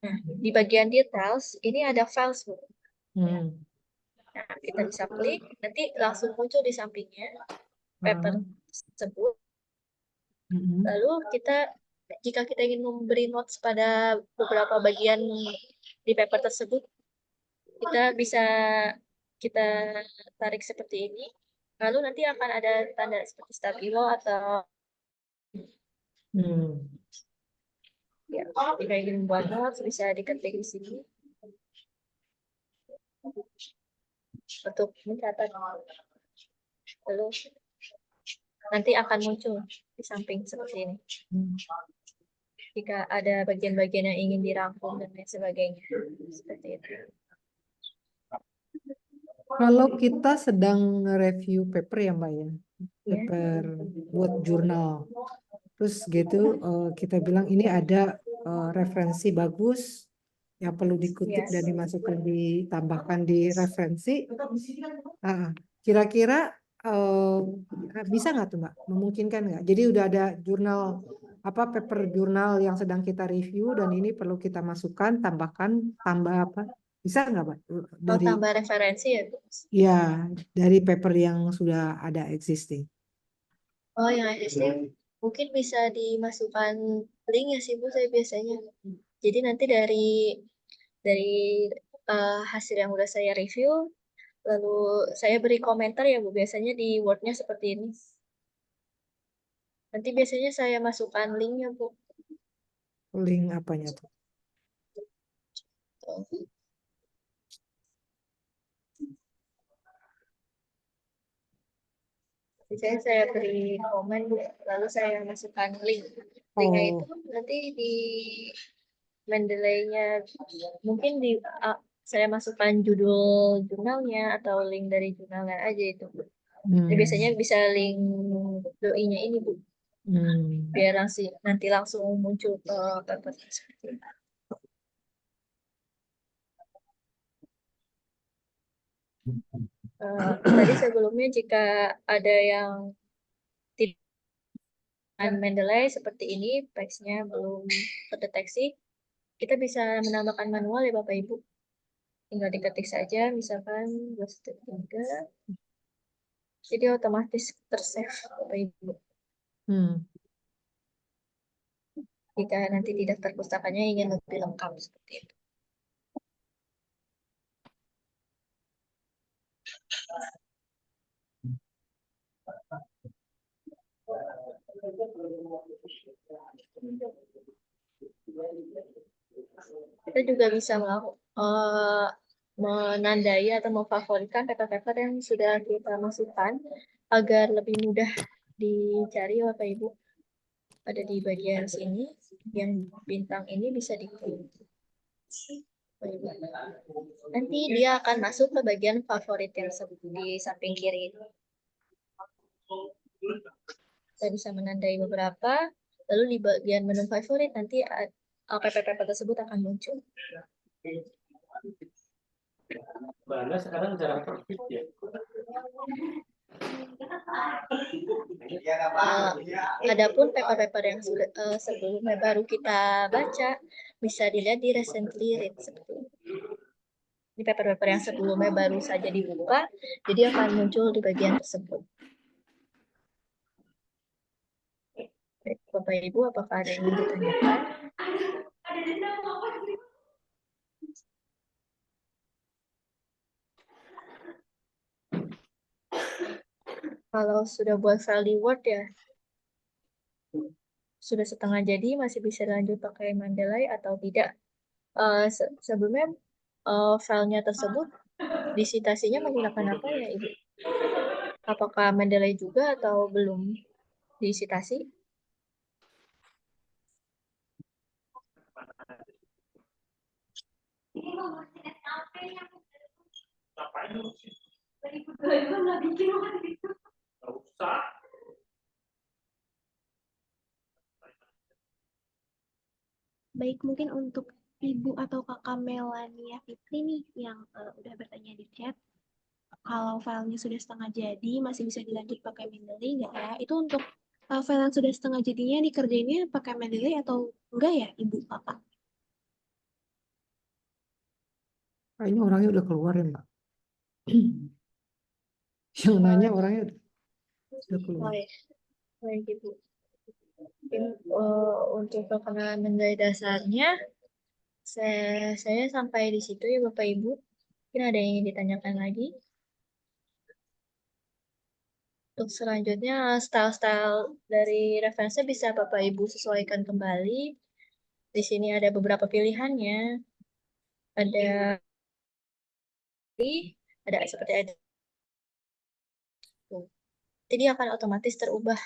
Nah, di bagian details ini ada files Bu. Nah, kita bisa klik, nanti langsung muncul di sampingnya paper tersebut. Lalu jika kita ingin memberi notes pada beberapa bagian di paper tersebut, kita bisa kita tarik seperti ini. Lalu nanti akan ada tanda seperti stabilo atau ya, jika ingin membuat notes bisa diketik di sini untuk mencatat. Lalu nanti akan muncul di samping seperti ini. Jika ada bagian-bagian yang ingin dirangkum dan lain sebagainya. Seperti itu. Kalau kita sedang review paper ya Mbak ya, paper buat jurnal, terus gitu kita bilang ini ada referensi bagus yang perlu dikutip dan dimasukkan, ditambahkan di referensi. Kira-kira bisa nggak tuh Mbak? Memungkinkan nggak? Jadi udah ada jurnal paper jurnal yang sedang kita review dan ini perlu kita masukkan, tambahkan, tambah apa? Bisa nggak Pak? Dari tambah referensi ya Bu? Ya, dari paper yang sudah ada existing. Oh, yang existing mungkin bisa dimasukkan link ya sih Bu, saya biasanya. Jadi nanti dari hasil yang udah saya review, lalu saya beri komentar ya Bu, biasanya di Word-nya seperti ini. Nanti biasanya saya masukkan linknya Bu. Link apanya tuh? Biasanya saya beri komen Bu, lalu saya masukkan link. Linknya itu nanti di Mendeley-nya mungkin saya masukkan judul jurnalnya atau link dari jurnalnya aja itu Bu. Jadi biasanya bisa link doi-nya ini Bu. Biar nanti langsung muncul ke paper seperti itu. Tadi sebelumnya jika ada yang tidak Mendeley seperti ini, teksnya belum terdeteksi, kita bisa menambahkan manual ya Bapak Ibu. Tinggal diketik saja, misalkan 2.3. Jadi otomatis tersave Bapak Ibu. Jika nanti di daftar pustakanya ingin lebih lengkap seperti itu. Kita juga bisa menandai atau memfavoritkan paper-paper yang sudah kita masukkan agar lebih mudah dicari Bapak Ibu. Ada di bagian sini, yang bintang ini bisa diklik. Nanti dia akan masuk ke bagian favorit yang di samping kiri. Kita bisa menandai beberapa, lalu di bagian menu favorit nanti paper-paper tersebut akan muncul. Banda sekarang jarang profit ya. Adapun paper-paper yang sudah sebelumnya baru kita baca bisa dilihat di recently read seperti ini. Di paper-paper yang sebelumnya baru saja dibuka, jadi akan muncul di bagian tersebut. Bapak Ibu, apakah ada yang ingin ditanyakan? kalau sudah buat file di Word ya, sudah setengah jadi masih bisa lanjut pakai Mendeley atau tidak. Sebelumnya filenya tersebut disitasinya menggunakan apa ya Ibu? Apakah Mendeley juga atau belum disitasi? Baik, mungkin untuk Ibu atau Kakak Melania Fitri nih yang udah bertanya di chat, kalau filenya sudah setengah jadi masih bisa dilanjut pakai Mendeley nggak ya? Itu untuk file yang sudah setengah jadinya dikerjainnya pakai Mendeley atau enggak ya Ibu Kakak? Kayaknya orangnya udah keluar ya, Mbak. Yang nanya orangnya udah keluar. Baik, baik Ibu. Mungkin untuk perkenalan Mendeley dasarnya, saya sampai di situ ya Bapak Ibu. Mungkin ada yang ingin ditanyakan lagi. Untuk selanjutnya, style-style dari referensi bisa Bapak Ibu sesuaikan kembali. Di sini ada beberapa pilihannya. Ada seperti ada. Jadi akan otomatis terubah.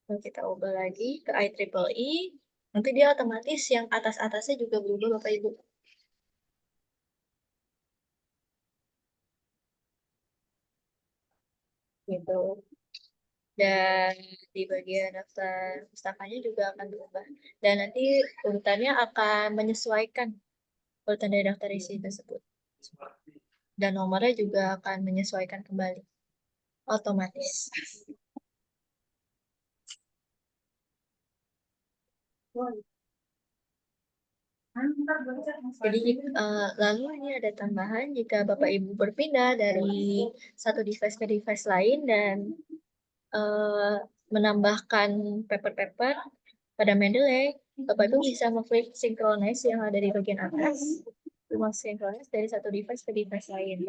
Kalau kita ubah lagi ke IEEE, nanti dia otomatis yang atas-atasnya juga berubah Bapak Ibu. Gitu. Dan di bagian daftar pustakanya juga akan berubah. Dan nanti urutannya akan menyesuaikan urutan dari daftar isi tersebut. Dan nomornya juga akan menyesuaikan kembali. Otomatis. Jadi lalu ini ada tambahan jika Bapak Ibu berpindah dari satu device ke device lain dan menambahkan paper-paper pada Mendeley, Bapak Ibu bisa mengklik synchronize yang ada di bagian atas, synchronize dari satu device ke device lain.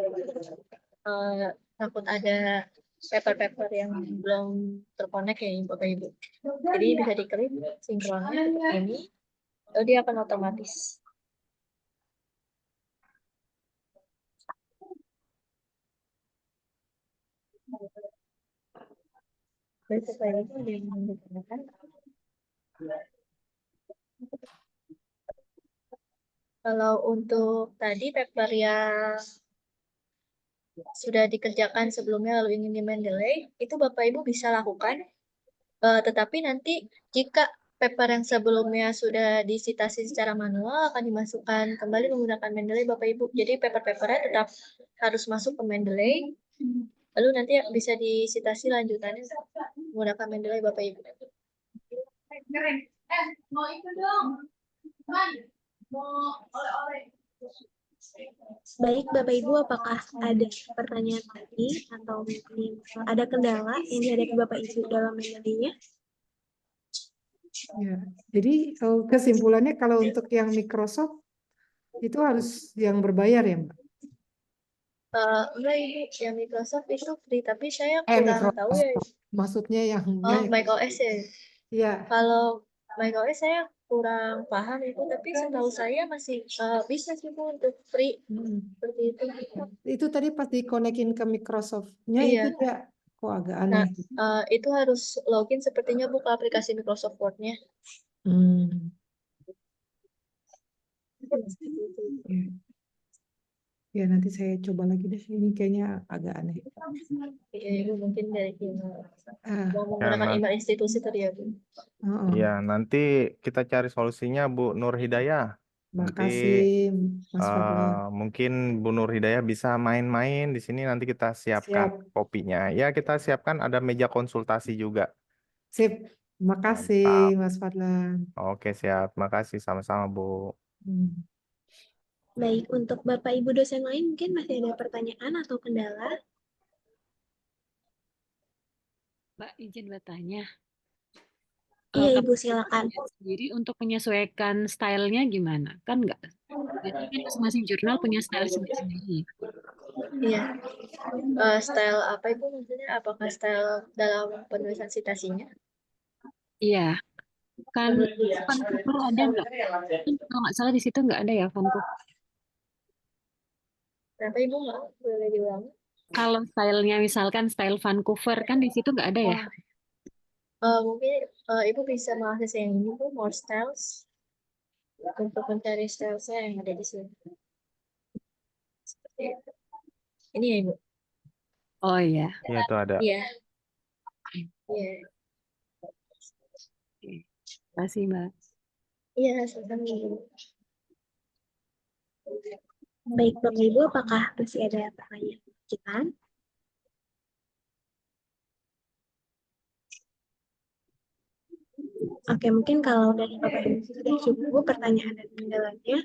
Takut ada paper-paper yang belum terkonek ya Bapak Ibu. Jadi bisa diklik synchronize ini, lalu dia akan otomatis. Baik, Bapak Ibu ada yang ingin ditanyakan? Kalau untuk tadi paper yang sudah dikerjakan sebelumnya lalu ingin di Mendeley, itu Bapak Ibu bisa lakukan. Tetapi nanti jika paper yang sebelumnya sudah disitasi secara manual akan dimasukkan kembali menggunakan Mendeley Bapak Ibu. Jadi paper-papernya tetap harus masuk ke Mendeley. Lalu nanti bisa disitasi lanjutannya menggunakan Mendeley Bapak Ibu. Mau ikut dong. Mau oleh-oleh. Baik, Bapak Ibu, apakah ada pertanyaan lagi atau mungkin ada kendala yang dihadapi Bapak Ibu dalam Mendeley-nya? Ya, jadi kesimpulannya kalau untuk yang Microsoft itu harus yang berbayar ya, Mbak? Enggak Ibu, yang Microsoft itu free, tapi saya kurang tahu ya. Maksudnya yang macOS ya. Iya. Kalau macOS saya kurang paham itu, tapi setahu saya masih bisa sih Bu untuk free seperti itu. Itu tadi pas dikonekin ke Microsoft-nya Iya. itu dia kok agak Nah, aneh. itu harus login sepertinya Bu ke aplikasi Microsoft Word-nya. Ya nanti saya coba lagi deh, ini kayaknya agak aneh. Iya Ibu, mungkin dari mau Ya, menggunakan email institusi tadi ya Bu. Iya, nanti kita cari solusinya Bu Nur Hidayah. Nanti Makasih Mas Fadlan. mungkin Bu Nur Hidayah bisa main-main di sini, nanti kita siapkan kopinya. Ya, kita siapkan ada meja konsultasi juga. Sip, makasih Mas Fadlan. Oke, siap. Makasih sama-sama Bu. Baik, untuk Bapak Ibu dosen lain mungkin masih ada pertanyaan atau kendala? Mbak, izin bertanya. Iya Ibu, silakan. Sendiri untuk menyesuaikan stylenya gimana? Kan nggak Jadi kan masing-masing jurnal punya style sendiri-sendiri. Iya. Style apa Ibu maksudnya? Apakah style dalam penulisan citasinya? Iya, kan Vancouver ada nggak? Kan kalau nggak salah di situ nggak ada ya Vancouver. Kenapa Ibu nggak boleh diulang? Kalau stylenya misalkan style Vancouver kan di situ nggak ada ya. Mungkin Ibu bisa mengakses yang ini Bu, more styles, untuk mencari style saya yang ada di sini. Seperti itu. Ini ya Ibu. Oh iya. Iya, itu ada. Iya. Iya. Terima kasih Mbak. Iya, sama Ibu. Baik, Bapak Ibu, apakah masih ada pertanyaan kita? Oke, mungkin kalau dari Bapak Ibu sudah cukup pertanyaan dan kendalanya,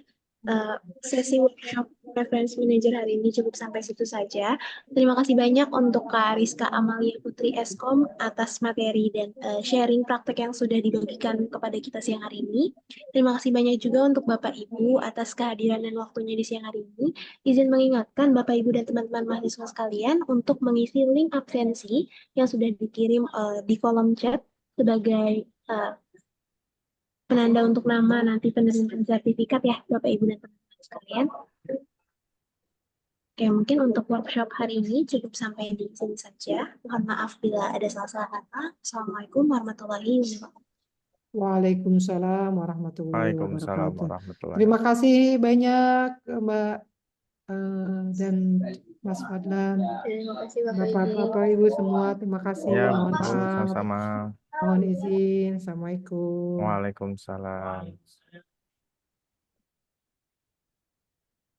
sesi workshop reference manager hari ini cukup sampai situ saja. Terima kasih banyak untuk Kak Rizka Amalia Putri Eskom atas materi dan sharing praktek yang sudah dibagikan kepada kita siang hari ini. Terima kasih banyak juga untuk Bapak Ibu atas kehadiran dan waktunya di siang hari ini. Izin mengingatkan Bapak Ibu dan teman-teman mahasiswa sekalian untuk mengisi link absensi yang sudah dikirim di kolom chat sebagai penanda untuk nama nanti penerimaan sertifikat ya Bapak Ibu dan teman-teman sekalian. Oke, mungkin untuk workshop hari ini cukup sampai di sini saja. Mohon maaf bila ada salah-salah kata. Assalamualaikum warahmatullahi wabarakatuh. Waalaikumsalam warahmatullahi Waalaikumsalam wabarakatuh. warahmatullahi Terima kasih banyak Mbak dan Mas Fadlan, Terima kasih Bapak Ibu. Bapak Ibu semua. Terima kasih. Ya, Mohon Bu, maaf. sama-sama. Mohon izin. Assalamualaikum. Waalaikumsalam.